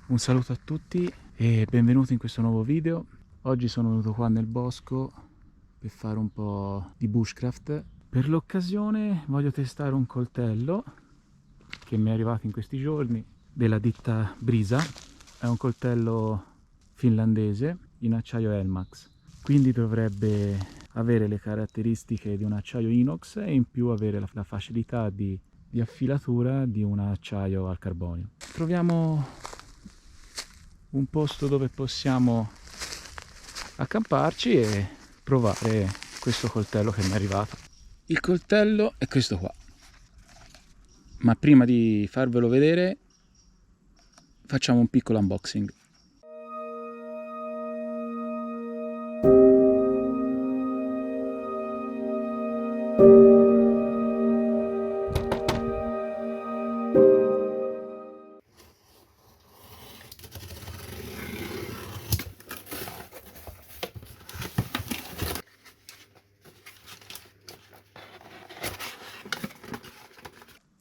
Un saluto a tutti e benvenuti in questo nuovo video. Oggi sono venuto qua nel bosco per fare un po' di bushcraft. Per l'occasione voglio testare un coltello che mi è arrivato in questi giorni della ditta Brisa. È un coltello finlandese in acciaio Elmax, quindi dovrebbe avere le caratteristiche di un acciaio inox e in più avere la facilità di affilatura di un acciaio al carbonio. Troviamo un posto dove possiamo accamparci e provare questo coltello che mi è arrivato. Il coltello è questo qua, ma prima di farvelo vedere facciamo un piccolo unboxing.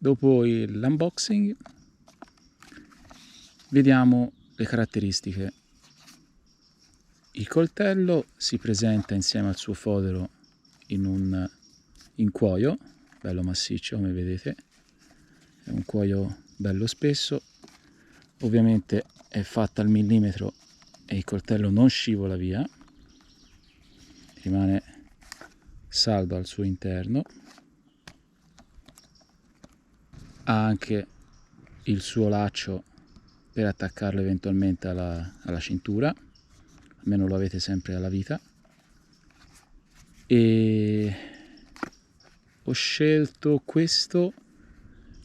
Dopo l'unboxing vediamo le caratteristiche. Il coltello si presenta insieme al suo fodero in cuoio, bello massiccio come vedete, è un cuoio bello spesso, ovviamente è fatta al millimetro e il coltello non scivola via, rimane saldo al suo interno. Ha anche il suo laccio per attaccarlo eventualmente alla cintura, almeno lo avete sempre alla vita. E ho scelto questo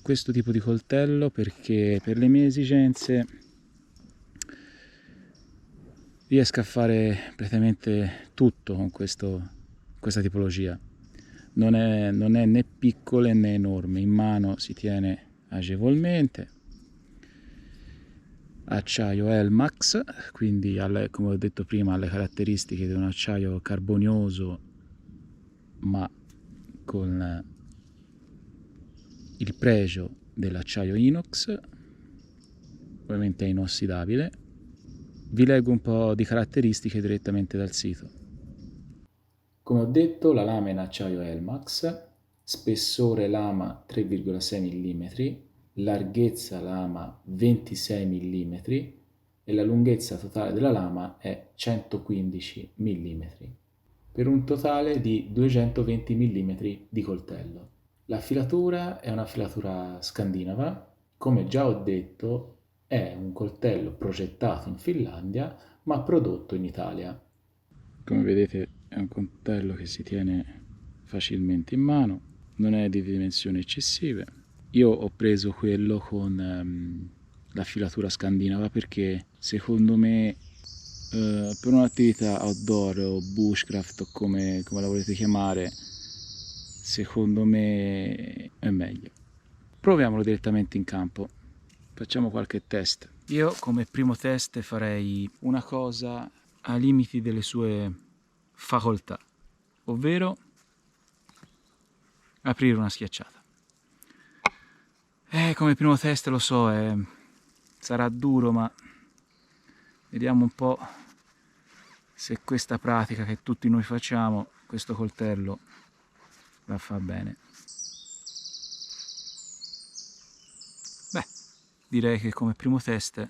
tipo di coltello perché per le mie esigenze riesco a fare praticamente tutto con questa tipologia. Non è né piccolo né enorme, in mano si tiene agevolmente. Acciaio Elmax, quindi come ho detto prima ha le caratteristiche di un acciaio carbonioso ma con il pregio dell'acciaio inox, ovviamente è inossidabile. Vi leggo un po' di caratteristiche direttamente dal sito. Come ho detto, la lama è in acciaio Elmax, spessore lama 3,6 mm, larghezza lama 26 mm e la lunghezza totale della lama è 115 mm, per un totale di 220 mm di coltello. La filatura è una filatura scandinava, come già ho detto è un coltello progettato in Finlandia ma prodotto in Italia. Come vedete è un coltello che si tiene facilmente in mano, non è di dimensioni eccessive. Io ho preso quello con la filatura scandinava perché secondo me per un'attività outdoor o bushcraft o come la volete chiamare, secondo me è meglio. Proviamolo direttamente in campo, facciamo qualche test. Io come primo test farei una cosa ai limiti delle sue facoltà, ovvero aprire una schiacciata. Come primo test lo so, sarà duro, ma vediamo un po' se questa pratica che tutti noi facciamo, questo coltello, la fa bene. Beh, direi che come primo test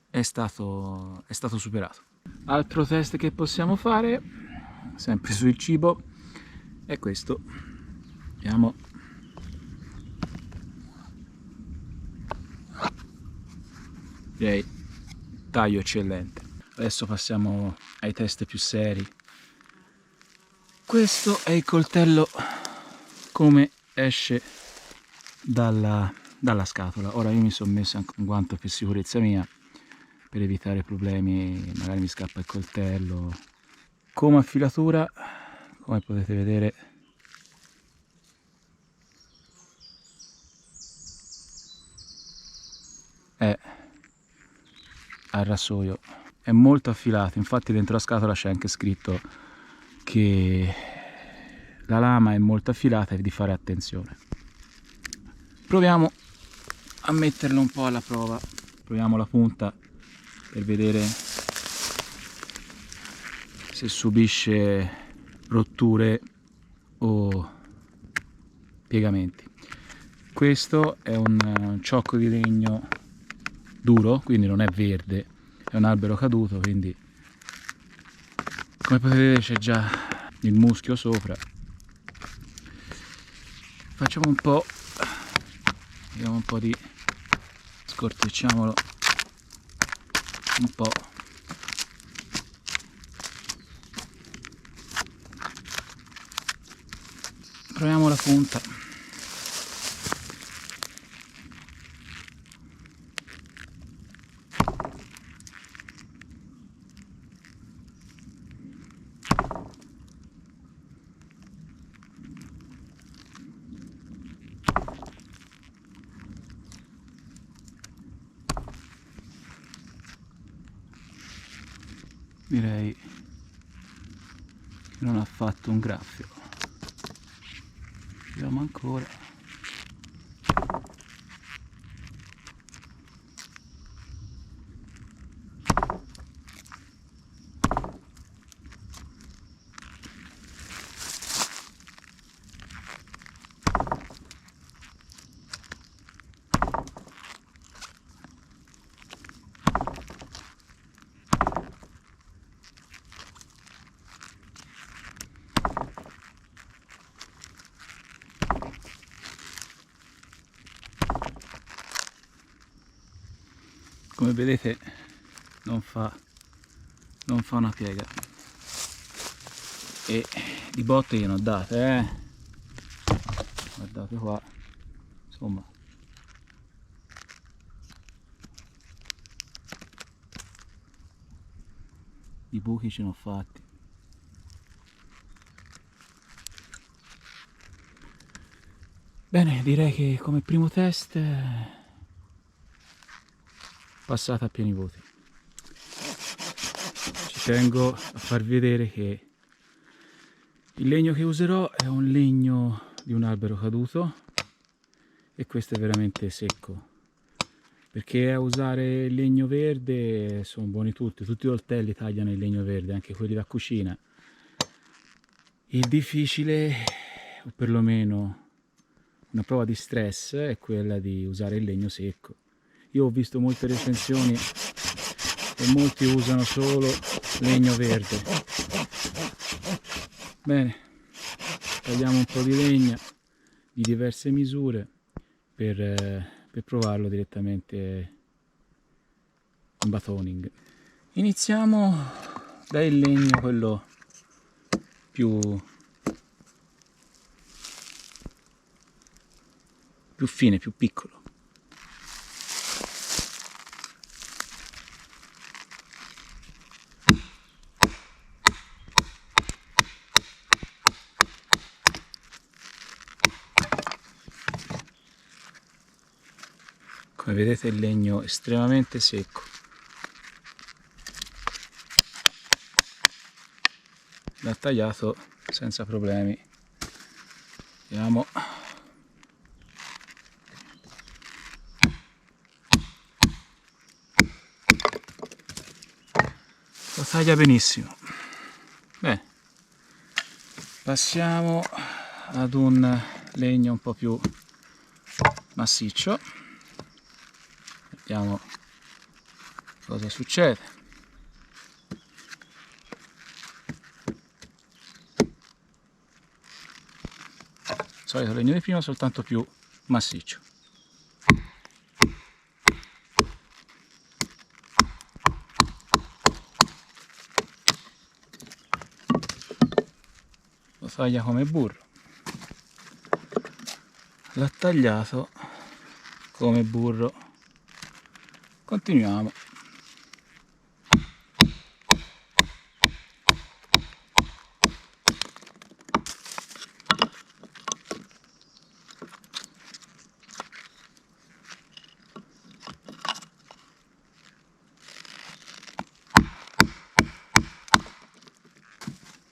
è stato superato. Altro test che possiamo fare, sempre sul cibo, è questo. Vediamo. Direi taglio eccellente. Adesso passiamo ai test più seri. Questo è il coltello come esce dalla scatola. Ora io mi sono messo anche un guanto per sicurezza mia, per evitare problemi, magari mi scappa il coltello. Come affilatura, come potete vedere, è al rasoio, è molto affilato, infatti dentro la scatola c'è anche scritto che la lama è molto affilata e di fare attenzione. Proviamo a metterlo un po' alla prova. Proviamo la punta per vedere se subisce rotture o piegamenti. Questo è un ciocco di legno duro, quindi non è verde, è un albero caduto, quindi come potete vedere c'è già il muschio sopra. Facciamo un po', vediamo un po' di, scortecciamolo un po'. Proviamo la punta. Direi che non ha fatto un graffio. Vediamo ancora. Come vedete non fa una piega, e di botte gliene ho date, guardate qua, insomma i buchi ce ne ho fatti. Bene, direi che come primo test passata a pieni voti. Ci tengo a farvi vedere che il legno che userò è un legno di un albero caduto e questo è veramente secco, perché a usare il legno verde sono buoni tutti i coltelli tagliano il legno verde, anche quelli da cucina. Il difficile, o perlomeno una prova di stress, è quella di usare il legno secco. Io ho visto molte recensioni e molti usano solo legno verde. Bene, tagliamo un po' di legna di diverse misure per provarlo direttamente in batoning. Iniziamo dal legno quello più fine, più piccolo. Come vedete il legno è estremamente secco. L'ha tagliato senza problemi. Vediamo. Lo taglia benissimo. Bene. Passiamo ad un legno un po' più massiccio. Vediamo cosa succede. Il solito legno di prima, soltanto più massiccio. Lo taglia come burro. L'ha tagliato come burro. Continuiamo.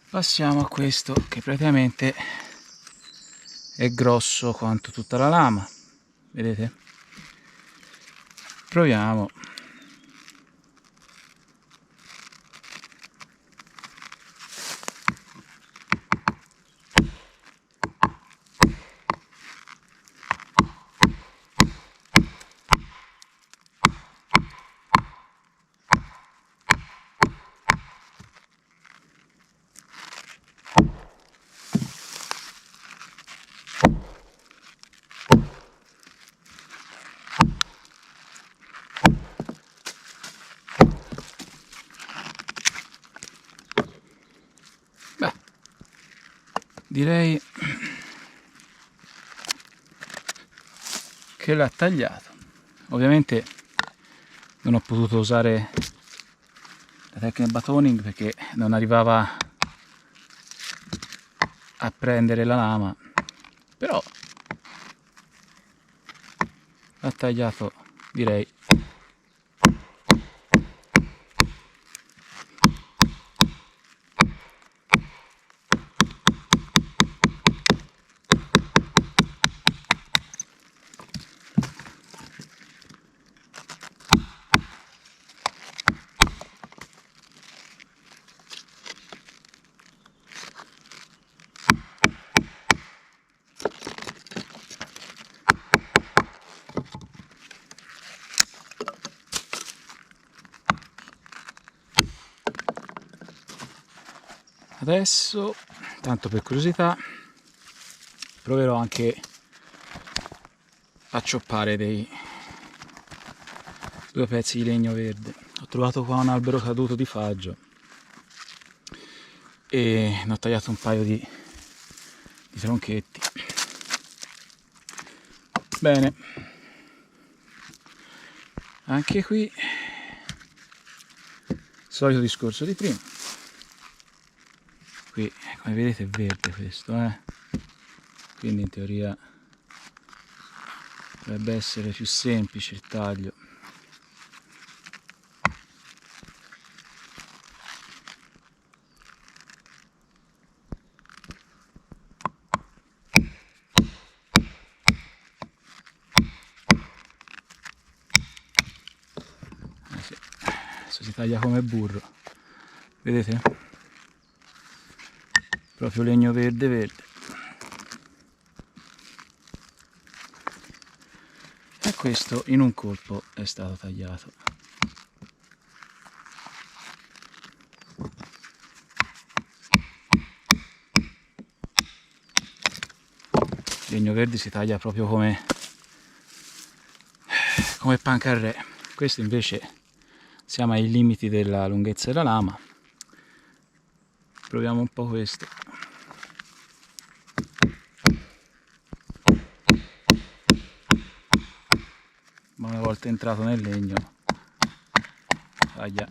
Passiamo a questo che praticamente è grosso quanto tutta la lama, vedete? Proviamo. Beh, direi che l'ha tagliato. Ovviamente non ho potuto usare la tecnica batoning perché non arrivava a prendere la lama, però l'ha tagliato, direi. Adesso, tanto per curiosità, proverò anche a cioppare dei 2 pezzi di legno verde. Ho trovato qua un albero caduto di faggio e ne ho tagliato un paio di tronchetti. Bene, anche qui solito discorso di prima. Qui come vedete è verde questo, quindi in teoria dovrebbe essere più semplice il taglio. Sì. Adesso si taglia come burro, vedete? Proprio legno verde verde. E questo in un colpo è stato tagliato. Il legno verde si taglia proprio come pancarré. Questo invece siamo ai limiti della lunghezza della lama. Proviamo un po' questo. Ma una volta entrato nel legno taglia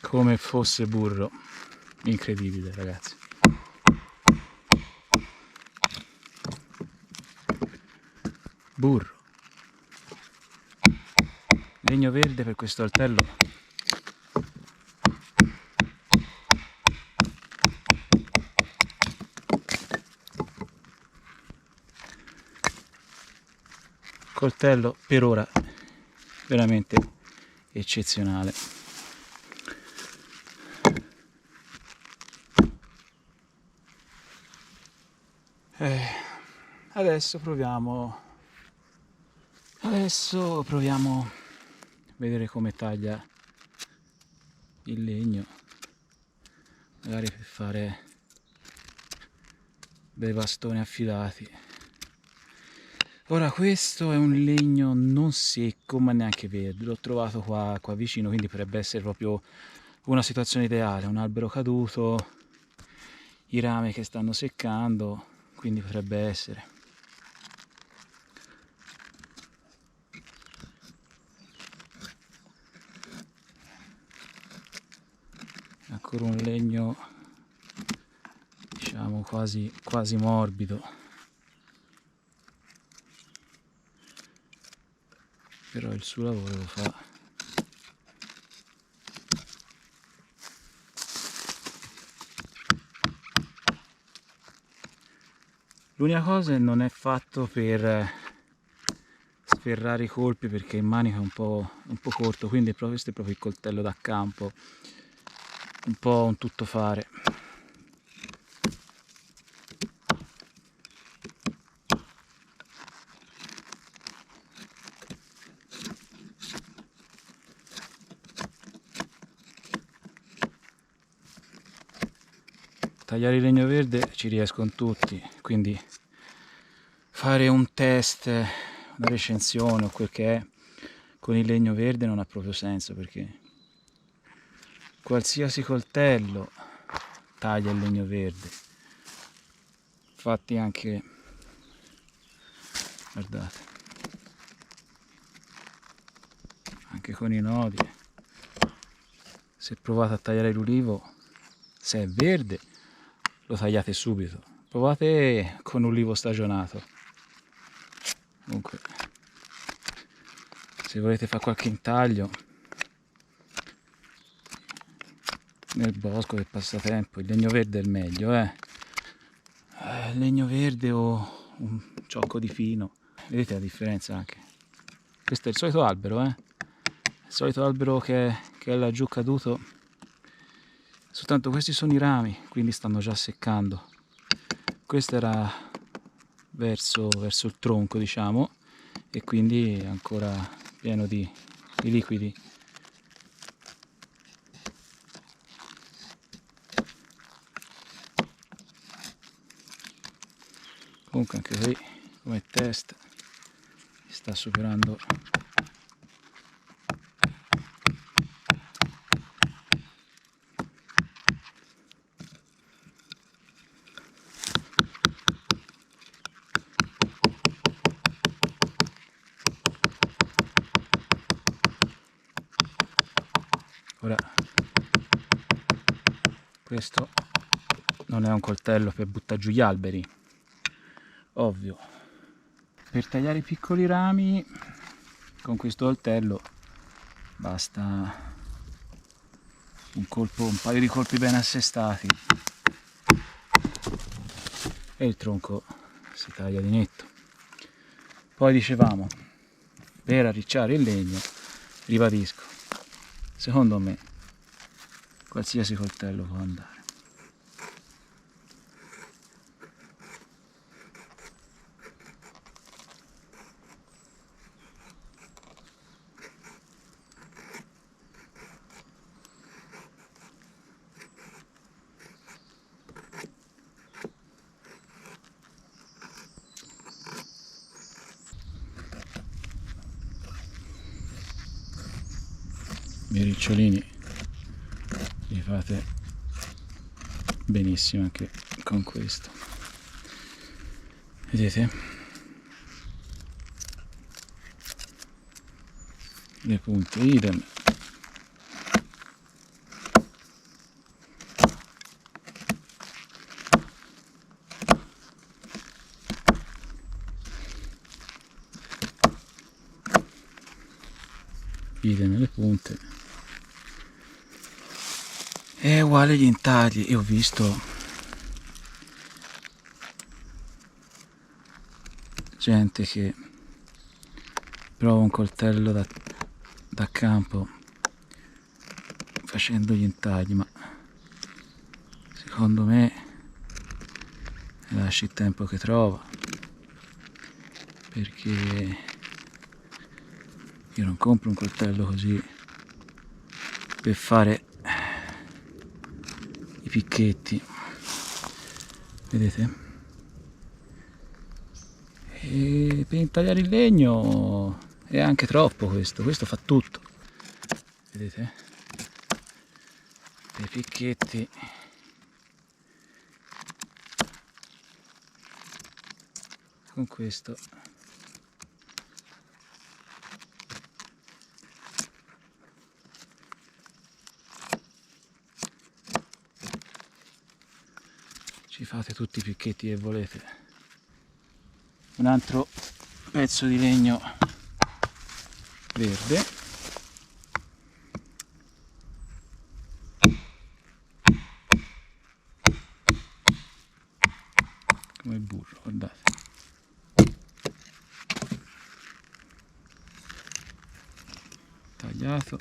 come fosse burro. Incredibile, ragazzi. Burro. Legno verde per questo altello. Coltello per ora veramente eccezionale. Adesso proviamo a vedere come taglia il legno, magari per fare dei bastoni affilati. Ora questo è un legno non secco ma neanche verde, l'ho trovato qua vicino, quindi potrebbe essere proprio una situazione ideale, un albero caduto, i rami che stanno seccando, quindi potrebbe essere. Ancora un legno, diciamo quasi morbido, però il suo lavoro lo fa. L'unica cosa è che non è fatto per sferrare i colpi perché in manica è un po' corto, quindi questo è proprio il coltello da campo, un po' un tuttofare. Tagliare il legno verde ci riescono tutti, quindi fare un test, una recensione o quel che è con il legno verde non ha proprio senso, perché qualsiasi coltello taglia il legno verde. Infatti anche, guardate, anche con i nodi, se provate a tagliare l'ulivo, se è verde lo tagliate subito, provate con ulivo stagionato. Comunque, se volete fare qualche intaglio nel bosco per passatempo, il legno verde è il meglio, il legno verde o un ciocco di fino. Vedete la differenza anche? Questo è il solito albero, il solito albero che è laggiù caduto, soltanto questi sono i rami, quindi stanno già seccando. Questo era verso il tronco, diciamo, e quindi è ancora pieno di liquidi. Comunque anche qui come test sta superando ora. Questo non è un coltello per buttare giù gli alberi, ovvio. Per tagliare i piccoli rami con questo coltello basta un paio di colpi ben assestati e il tronco si taglia di netto. Poi dicevamo, per arricciare il legno, ribadisco, secondo me qualsiasi coltello può andare. I ricciolini li fate benissimo anche con questo, vedete le punte idem. Idem le punte. È uguale gli intagli. Io ho visto gente che prova un coltello da campo facendo gli intagli, ma secondo me lasci il tempo che trova, perché io non compro un coltello così per fare i picchetti, vedete? E per intagliare il legno è anche troppo questo fa tutto, vedete? Per i picchetti con questo ci fate tutti i picchetti che volete. Un altro pezzo di legno verde, come il burro, guardate. tagliato.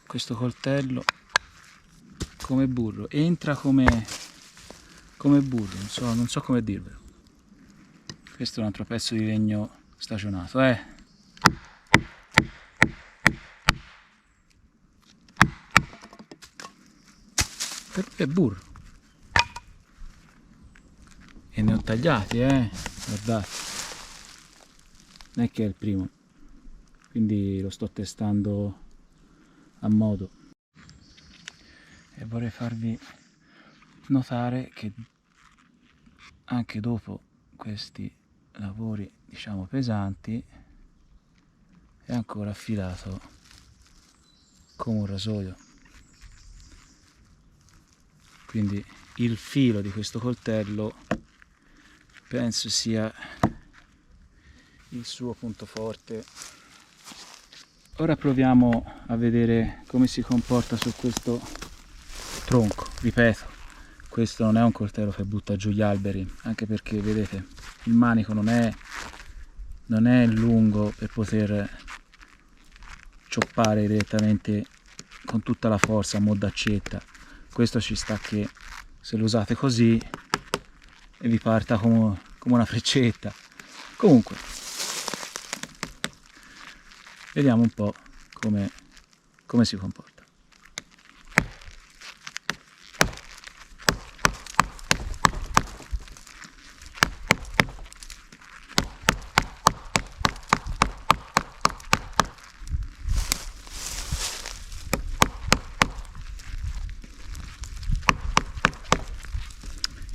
Questo coltello come burro, entra come burro, non so come dirvelo. Questo è un altro pezzo di legno stagionato, Per lui è burro. E ne ho tagliati, guardate. Non è che è il primo, quindi lo sto testando a modo. E vorrei farvi notare che anche dopo questi lavori, diciamo, pesanti, è ancora affilato come un rasoio. Quindi il filo di questo coltello penso sia il suo punto forte. Ora proviamo a vedere come si comporta su questo tronco. Ripeto, questo non è un coltello che butta giù gli alberi, anche perché vedete il manico non è lungo per poter cioppare direttamente con tutta la forza a mo' d'accetta. Questo ci sta che se lo usate così e vi parta come una freccetta. Comunque vediamo un po' come si comporta.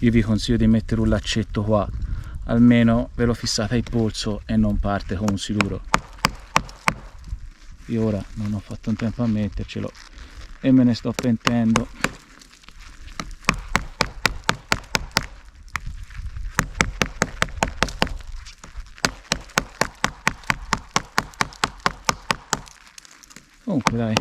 Io vi consiglio di mettere un laccetto qua, almeno ve lo fissate il polso e non parte come un siluro. Io ora non ho fatto in tempo a mettercelo e me ne sto pentendo. Comunque dai,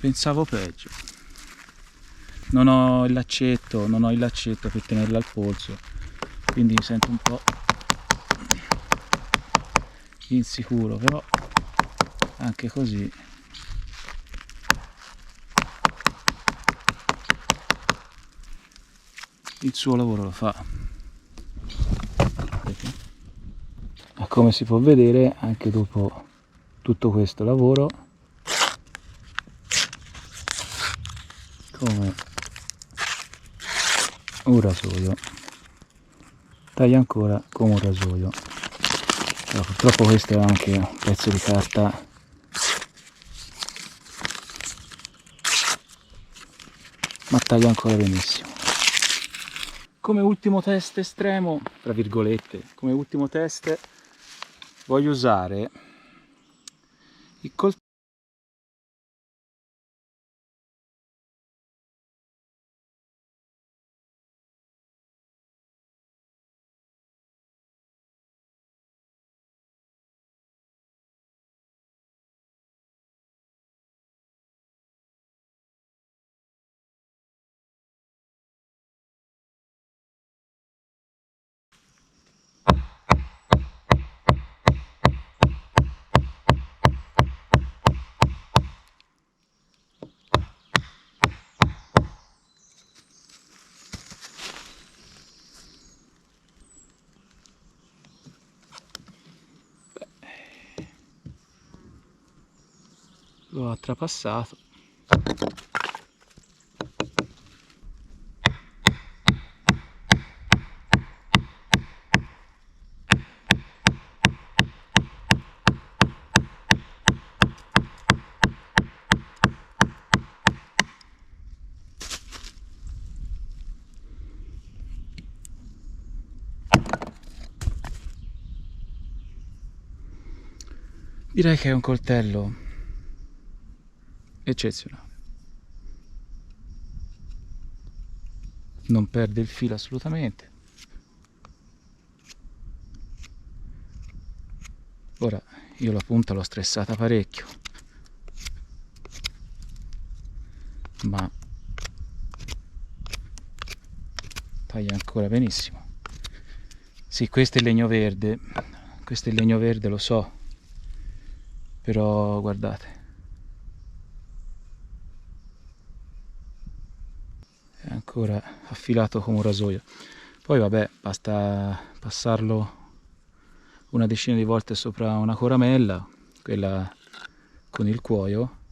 pensavo peggio. Non ho il laccetto per tenerla al polso, quindi mi sento un po' insicuro, però anche così il suo lavoro lo fa. Ma come si può vedere, anche dopo tutto questo lavoro, come un rasoio, taglia ancora come un rasoio. Allora, purtroppo questo è anche un pezzo di carta ma taglia ancora benissimo. Come ultimo test estremo, tra virgolette, come ultimo test voglio usare il coltello. L'ho trapassato. Direi che è un coltello eccezionale. Non perde il filo assolutamente. Ora io la punta l'ho stressata parecchio, ma fai ancora benissimo. Sì, questo è il legno verde, lo so, però guardate, è ancora affilato come un rasoio. Poi vabbè, basta passarlo una decina di volte sopra una coramella, quella con il cuoio,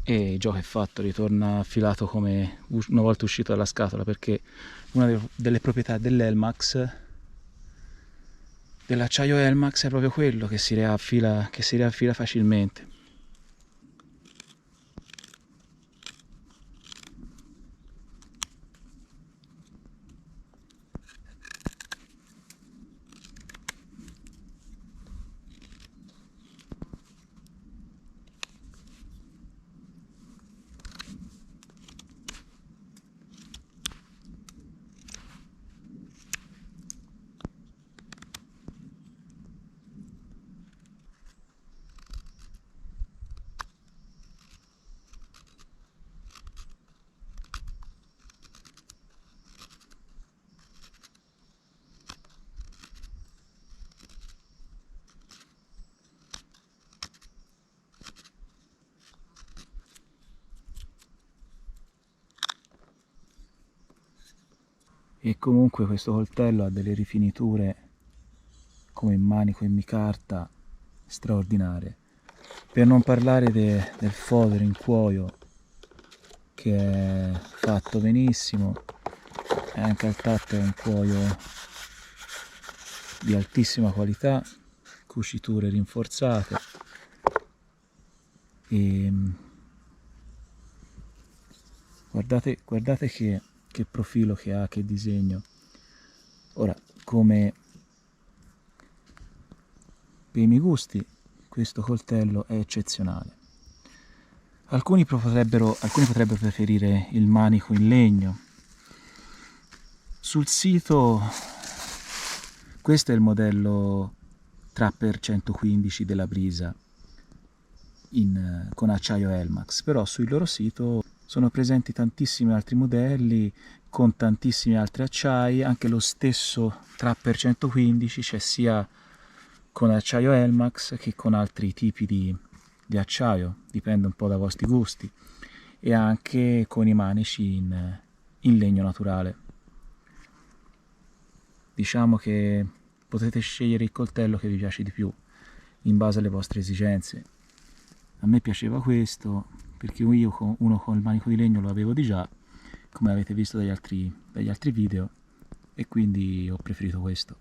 e il gioco è fatto, ritorna affilato come una volta uscito dalla scatola, perché una delle proprietà dell'acciaio Elmax è proprio quello, che si riaffila facilmente. E comunque questo coltello ha delle rifiniture come in manico e micarta straordinarie, per non parlare del fodero in cuoio, che è fatto benissimo, e anche al tatto è un cuoio di altissima qualità, cuciture rinforzate, e guardate che profilo che ha, che disegno. Ora, come per i miei gusti, questo coltello è eccezionale. Alcuni potrebbero preferire il manico in legno. Sul sito questo è il modello Trapper 115 della Brisa con acciaio Elmax, però sul loro sito sono presenti tantissimi altri modelli con tantissimi altri acciai, anche lo stesso Trapper 115 c'è sia con acciaio Elmax che con altri tipi di acciaio, dipende un po' dai vostri gusti, e anche con i manici in legno naturale. Diciamo che potete scegliere il coltello che vi piace di più in base alle vostre esigenze. A me piaceva questo perché io uno con il manico di legno lo avevo di già, come avete visto dagli altri video, e quindi ho preferito questo.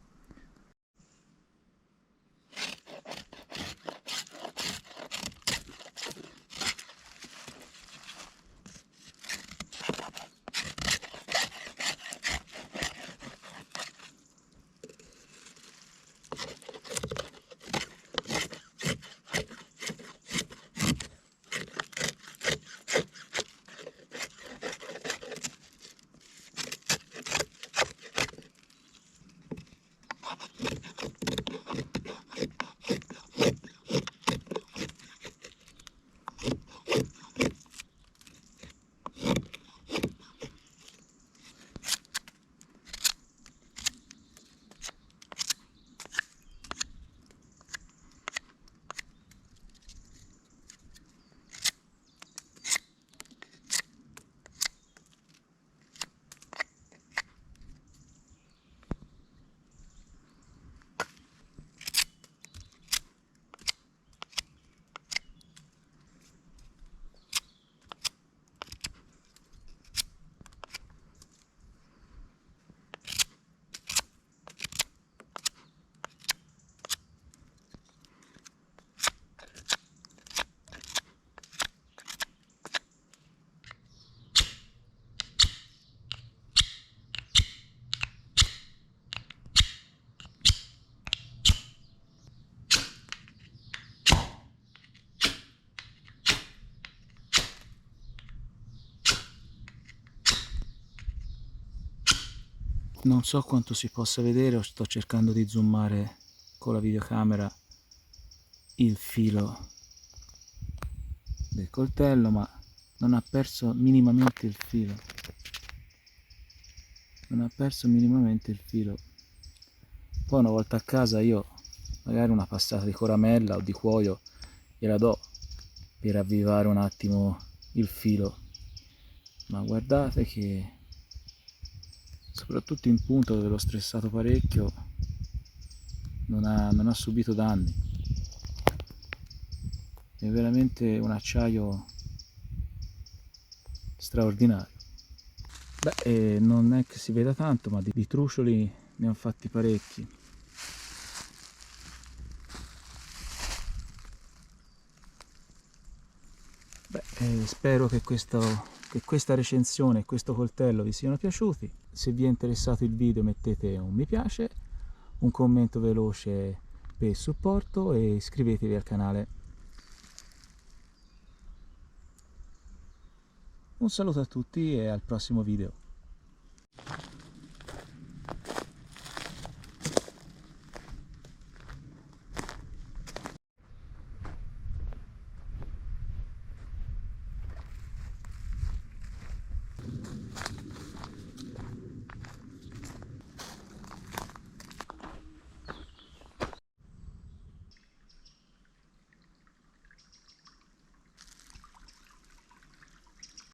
Non so quanto si possa vedere, sto cercando di zoomare con la videocamera il filo del coltello, ma non ha perso minimamente il filo. non ha perso minimamente il filo. Poi una volta a casa io magari una passata di coramella o di cuoio gliela do per avvivare un attimo il filo, ma guardate che soprattutto in punta dove l'ho stressato parecchio non ha subito danni. È veramente un acciaio straordinario. Beh, non è che si veda tanto, ma di trucioli ne ho fatti parecchi. Spero che questa recensione e questo coltello vi siano piaciuti. Se vi è interessato il video mettete un mi piace, un commento veloce per supporto e iscrivetevi al canale. Un saluto a tutti e al prossimo video.